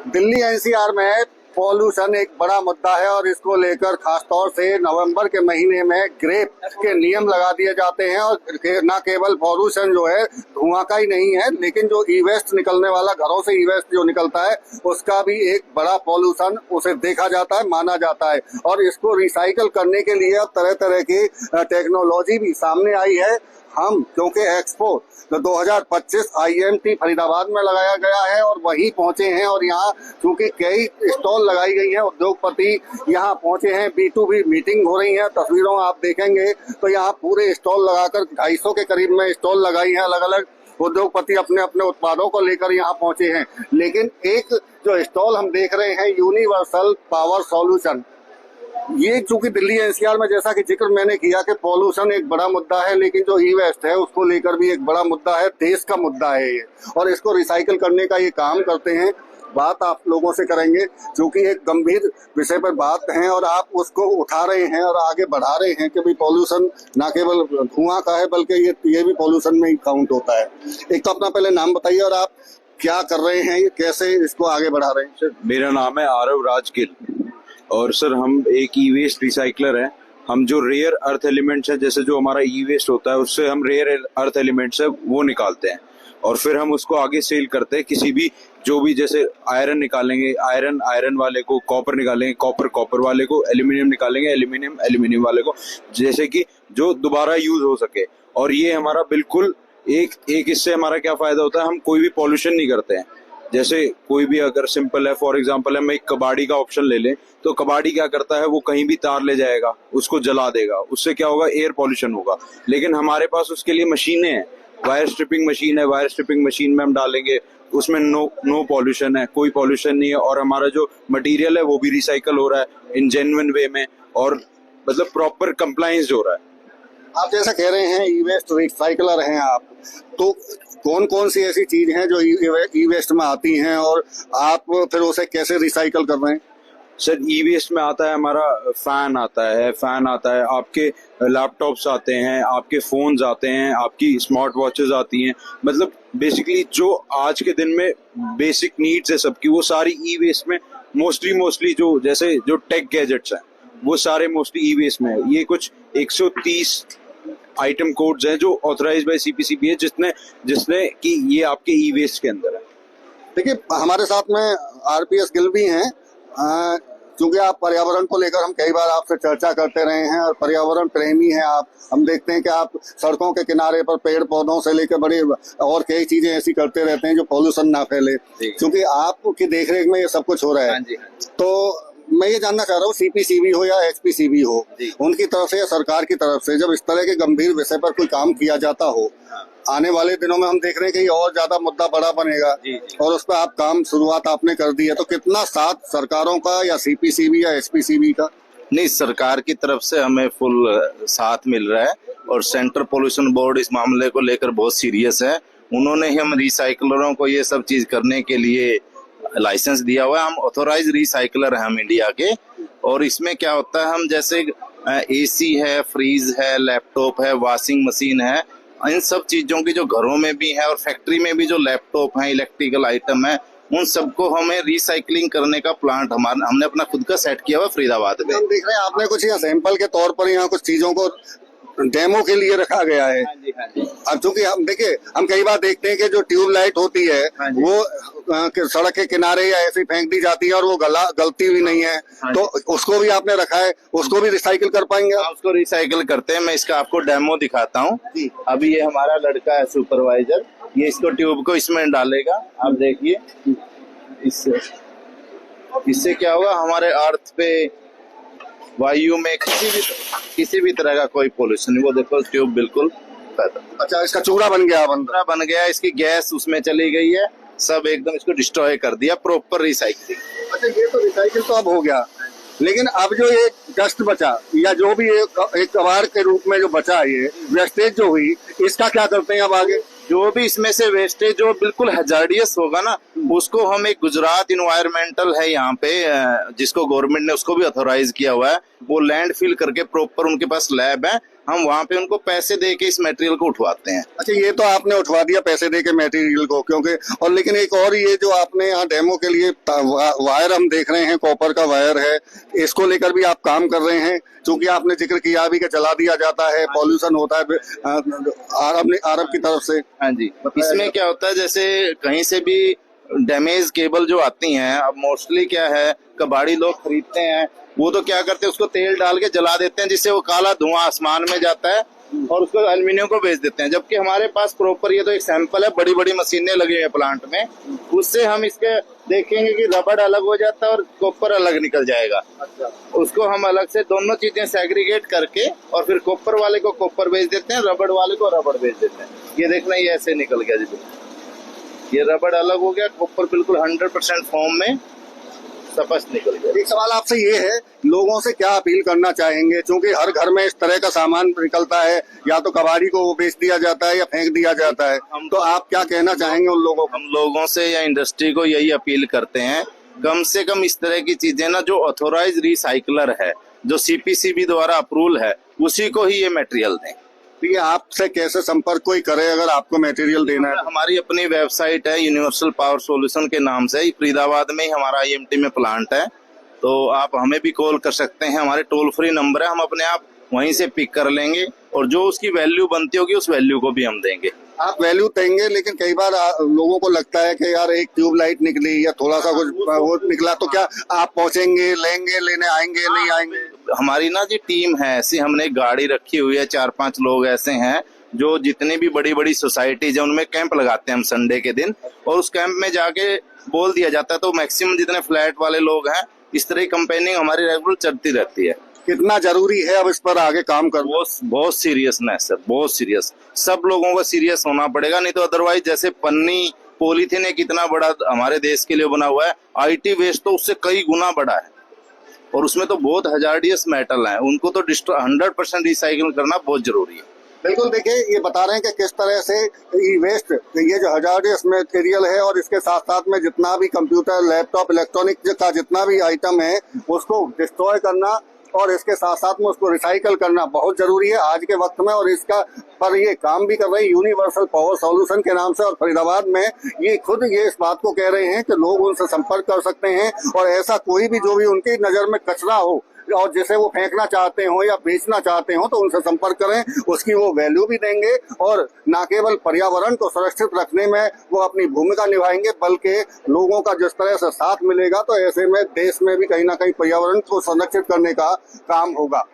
Delhi NCR में pollution एक बड़ा मुद्दा है और इसको लेकर खासतौर से नवंबर के महीने में ग्रेप के नियम लगा दिए जाते हैं। और न केवल पॉल्यूशन जो है धुआं का ही नहीं है, लेकिन जो ई वेस्ट निकलने वाला, घरों से ई वेस्ट जो निकलता है, उसका भी एक बड़ा पॉल्यूशन उसे देखा जाता है, माना जाता है। और इसको रिसाइकल करने के लिए अब तरह तरह की टेक्नोलॉजी भी सामने आई है। हम क्योंकि एक्सपो 2025 आईएमटी फरीदाबाद में लगाया गया है और वहीं पहुंचे हैं, और यहाँ क्योंकि कई स्टॉल लगाई गई हैं, उद्योगपति यहाँ पहुंचे हैं, B2B मीटिंग हो रही है। तस्वीरों आप देखेंगे तो यहाँ पूरे स्टॉल लगाकर 250 के करीब में स्टॉल लगाई हैं। अलग अलग उद्योगपति अपने अपने उत्पादों को लेकर यहाँ पहुंचे हैं। लेकिन एक जो स्टॉल हम देख रहे हैं, यूनिवर्सल पावर सॉल्यूशन, ये चूंकि दिल्ली एनसीआर में जैसा कि जिक्र मैंने किया कि पॉल्यूशन एक बड़ा मुद्दा है, लेकिन जो ई वेस्ट है उसको लेकर भी एक बड़ा मुद्दा है, देश का मुद्दा है ये, और इसको रिसाइकिल करने का ये काम करते हैं। बात आप लोगों से करेंगे क्योंकि एक गंभीर विषय पर बात है और आप उसको उठा रहे हैं और आगे बढ़ा रहे हैं कि भाई पॉल्यूशन ना केवल धुआं का है बल्कि ये भी पॉल्यूशन में ही काउंट होता है। एक तो अपना पहले नाम बताइए और आप क्या कर रहे हैं, कैसे इसको आगे बढ़ा रहे हैं। सर, मेरा नाम है आरव राजगिल और सर हम एक ई वेस्ट रिसाइकलर है। हम जो रेयर अर्थ एलिमेंट्स है, जैसे जो हमारा ई वेस्ट होता है उससे हम रेयर अर्थ एलिमेंट्स है वो निकालते हैं और फिर हम उसको आगे सेल करते हैं। किसी भी जो भी, जैसे आयरन निकालेंगे आयरन वाले को, कॉपर निकालेंगे कॉपर वाले को, एल्यूमिनियम निकालेंगे एल्यूमिनियम वाले को, जैसे कि जो दोबारा यूज हो सके। और ये हमारा बिल्कुल एक इससे हमारा क्या फायदा होता है, हम कोई भी पॉल्यूशन नहीं करते हैं। जैसे कोई भी अगर सिंपल है, फॉर एग्जांपल हम एक कबाड़ी का ऑप्शन ले लें तो कबाड़ी क्या करता है, वो कहीं भी तार ले जाएगा, उसको जला देगा, उससे क्या होगा, एयर पॉल्यूशन होगा। लेकिन हमारे पास उसके लिए मशीनें हैं, वायर स्ट्रिपिंग मशीन है, वायर स्ट्रिपिंग मशीन में हम डालेंगे, उसमें नो पॉल्यूशन है, कोई पॉल्यूशन नहीं है, और हमारा जो मटेरियल है वो भी रिसाइकल हो रहा है इन जेन्युइन वे में, और मतलब प्रॉपर कंप्लायंस हो रहा है। आप जैसा कह रहे हैं ई वेस्ट रिसाइकलर हैं आप, तो कौन कौन सी ऐसी चीज हैं जो ई वेस्ट में आती हैं और आप फिर उसे कैसे रिसाइकल कर रहे हैं? सर, ई वेस्ट में आता है हमारा फैन आता है, आपके लैपटॉप्स आते हैं, आपके फोन्स आते हैं, आपकी स्मार्ट वॉचेस आती हैं। मतलब बेसिकली जो आज के दिन में बेसिक नीड्स है सबकी, वो सारी ई वेस्ट में मोस्टली जो जैसे जो टेक गैजेट्स हैं वो सारे मोस्टली ई वेस्ट में है। ये कुछ 130 आइटम कोड्स हैं जो ऑथराइज बाय CPCB है, जिसने कि ये आपके ई वेस्ट के अंदर है। देखिए, हमारे साथ में RPS गिल भी हैं, क्योंकि आप पर्यावरण को लेकर हम कई बार आपसे चर्चा करते रहे हैं और पर्यावरण प्रेमी हैं आप। हम देखते हैं कि आप सड़कों के किनारे पर पेड़ पौधों से लेकर बड़े और कई चीजें ऐसी करते रहते हैं जो पॉल्यूशन ना फैले, क्योंकि आपकी देखरेख में ये सब कुछ हो रहा है। तो मैं ये जानना चाह रहा हूँ, CPCB हो या HPCB हो, उनकी तरफ से या सरकार की तरफ से जब इस तरह के गंभीर विषय पर कोई काम किया जाता हो, आने वाले दिनों में हम देख रहे हैं कि ये और ज्यादा मुद्दा बड़ा बनेगा और उस पर आप काम शुरुआत आपने कर दी है, तो कितना साथ सरकारों का या CPCB या HPCB का? नहीं, सरकार की तरफ से हमें फुल साथ मिल रहा है और सेंट्रल पोल्यूशन बोर्ड इस मामले को लेकर बहुत सीरियस है। उन्होंने ही हम रिसाइकलरों को ये सब चीज करने के लिए लाइसेंस दिया हुआ है। हम ऑथोराइज रिसाइकलर हैं हम इंडिया के। और इसमें क्या होता है, हम जैसे AC है, फ्रीज है, लैपटॉप है, वॉशिंग मशीन है, इन सब चीजों की जो घरों में भी है और फैक्ट्री में भी जो लैपटॉप है, इलेक्ट्रिकल आइटम है, उन सबको हमें रिसाइकलिंग करने का प्लांट हमने अपना खुद का सेट किया हुआ फरीदाबाद में। हम देख रहे हैं आपने कुछ यहाँ सैंपल के तौर पर यहाँ कुछ चीजों को डेमो के लिए रखा गया है। अब चूंकि हम देखिए, हम कई बार देखते हैं कि जो ट्यूबलाइट होती है वो सड़क के किनारे या ऐसे फेंक दी जाती है और वो गलती भी नहीं है, तो उसको भी आपने रखा है, उसको भी रिसाइकिल कर पाएंगे? उसको रिसाइकिल करते हैं। मैं इसका आपको डेमो दिखाता हूँ। अभी ये हमारा लड़का है सुपरवाइजर, ये इसको ट्यूब को इसमें डालेगा। आप देखिए, इससे क्या होगा, हमारे अर्थ पे, वायु में किसी भी तरह का कोई पोल्यूशन नहीं। वो देखो ट्यूब बिल्कुल, अच्छा, इसका चूड़ा बन गया, इसकी गैस उसमें चली गई है, सब एकदम इसको डिस्ट्रॉय कर दिया। Proper recycling. अच्छा, ये तो रिसाइकिल तो अब हो गया, लेकिन अब जो ये डस्ट बचा या जो भी एक कबाड़ के रूप में जो बचा, ये वेस्टेज जो हुई, इसका क्या करते हैं अब आगे? जो भी इसमें से वेस्टेज जो बिल्कुल हैजार्डियस होगा ना, उसको हम एक गुजरात इन्वायरमेंटल है यहाँ पे, जिसको गवर्नमेंट ने उसको भी ऑथोराइज किया हुआ है, वो लैंड फिल करके प्रॉपर उनके पास लैब है, हम वहाँ पे उनको पैसे दे के इस मटेरियल को उठवाते हैं। अच्छा, ये तो आपने उठवा दिया पैसे दे के मटेरियल को, क्योंकि और लेकिन एक और ये जो आपने यहाँ डेमो के लिए वायर हम देख रहे हैं, कॉपर का वायर है, इसको लेकर भी आप काम कर रहे हैं, क्योंकि आपने जिक्र किया अभी कि जला दिया जाता है, पॉल्यूशन होता है आरब की तरफ से। हाँ जी, इसमें क्या होता है, जैसे कहीं से भी डैमेज केबल जो आती हैं, अब मोस्टली क्या है, कबाड़ी लोग खरीदते हैं, वो तो क्या करते हैं, उसको तेल डाल के जला देते हैं, जिससे वो काला धुआं आसमान में जाता है और उसको एल्युमिनियम को बेच देते हैं। जबकि हमारे पास प्रॉपर, ये तो एक सैंपल है, बड़ी बड़ी मशीनें लगी हुई है प्लांट में, उससे हम इसके देखेंगे कि रबड़ अलग हो जाता है और कॉपर अलग निकल जाएगा। उसको हम अलग से दोनों चीजें सेग्रीगेट करके और फिर कॉपर वाले को कॉपर बेच देते हैं, रबड़ वाले को रबड़ बेच देते हैं। ये देखना, ये ऐसे निकल गया जी, ये रबड़ अलग हो गया, कॉपर बिल्कुल 100% फॉर्म में स्पष्ट निकल गया। एक सवाल आपसे ये है, लोगों से क्या अपील करना चाहेंगे, क्योंकि हर घर में इस तरह का सामान निकलता है, या तो कबाड़ी को वो बेच दिया जाता है या फेंक दिया जाता है, तो आप क्या कहना चाहेंगे उन लोगों को? हम लोगों से या इंडस्ट्री को यही अपील करते हैं, कम से कम इस तरह की चीजें ना, जो ऑथोराइज रिसाइकलर है, जो सीपीसीबी द्वारा अप्रूवल है, उसी को ही ये मटेरियल दें। ये आपसे कैसे संपर्क कोई करे अगर आपको मटेरियल देना है? हमारी अपनी वेबसाइट है यूनिवर्सल पावर सॉल्यूशन के नाम से, फरीदाबाद में ही हमारा IMT में प्लांट है, तो आप हमें भी कॉल कर सकते हैं, हमारे टोल फ्री नंबर है, हम अपने आप वहीं से पिक कर लेंगे और जो उसकी वैल्यू बनती होगी उस वैल्यू को भी हम देंगे। आप वैल्यू देंगे, लेकिन कई बार लोगों को लगता है कि यार एक ट्यूबलाइट निकली या थोड़ा सा कुछ वो निकला, तो क्या आप पहुंचेंगे, लेंगे, लेने आएंगे, नहीं आएंगे? हमारी ना जी टीम है ऐसी, हमने गाड़ी रखी हुई है, 4-5 लोग ऐसे हैं जो जितनी भी बड़ी बड़ी सोसाइटीज है उनमें कैंप लगाते हैं हम संडे के दिन, और उस कैंप में जाके बोल दिया जाता है, तो मैक्सिमम जितने फ्लैट वाले लोग हैं, इस तरह की कंपेनिंग हमारी रेगुलर चलती रहती है। कितना जरूरी है अब इस पर आगे काम करना? बहुत सीरियसनेस है, बहुत सीरियस, सब लोगों को सीरियस होना पड़ेगा, नहीं तो अदरवाइज जैसे पन्नी पॉलीथीन एक इतना बड़ा हमारे देश के लिए बना हुआ है, IT वेस्ट तो उससे कई गुना बड़ा है और उसमें तो बहुत हजार्डियस मेटल है, उनको तो 100% रिसाइकिल करना बहुत जरूरी है। बिल्कुल, देखिए ये बता रहे हैं कि किस तरह से ई वेस्ट, ये जो हजार्डियस मटेरियल है और इसके साथ साथ में जितना भी कंप्यूटर, लैपटॉप, इलेक्ट्रॉनिक का जितना भी आइटम है उसको डिस्ट्रॉय करना और इसके साथ साथ में उसको रिसाइकल करना बहुत जरूरी है आज के वक्त में, और इसका पर ये काम भी कर रहे हैं यूनिवर्सल पावर सॉल्यूशन के नाम से, और फरीदाबाद में ये खुद ये इस बात को कह रहे हैं कि लोग उनसे संपर्क कर सकते हैं और ऐसा कोई भी जो भी उनकी नजर में कचरा हो और जिसे वो फेंकना चाहते हो या बेचना चाहते हो तो उनसे संपर्क करें, उसकी वो वैल्यू भी देंगे और न केवल पर्यावरण को सुरक्षित रखने में वो अपनी भूमिका निभाएंगे, बल्कि लोगों का जिस तरह से साथ मिलेगा तो ऐसे में देश में भी कहीं ना कहीं पर्यावरण को संरक्षित करने का काम होगा।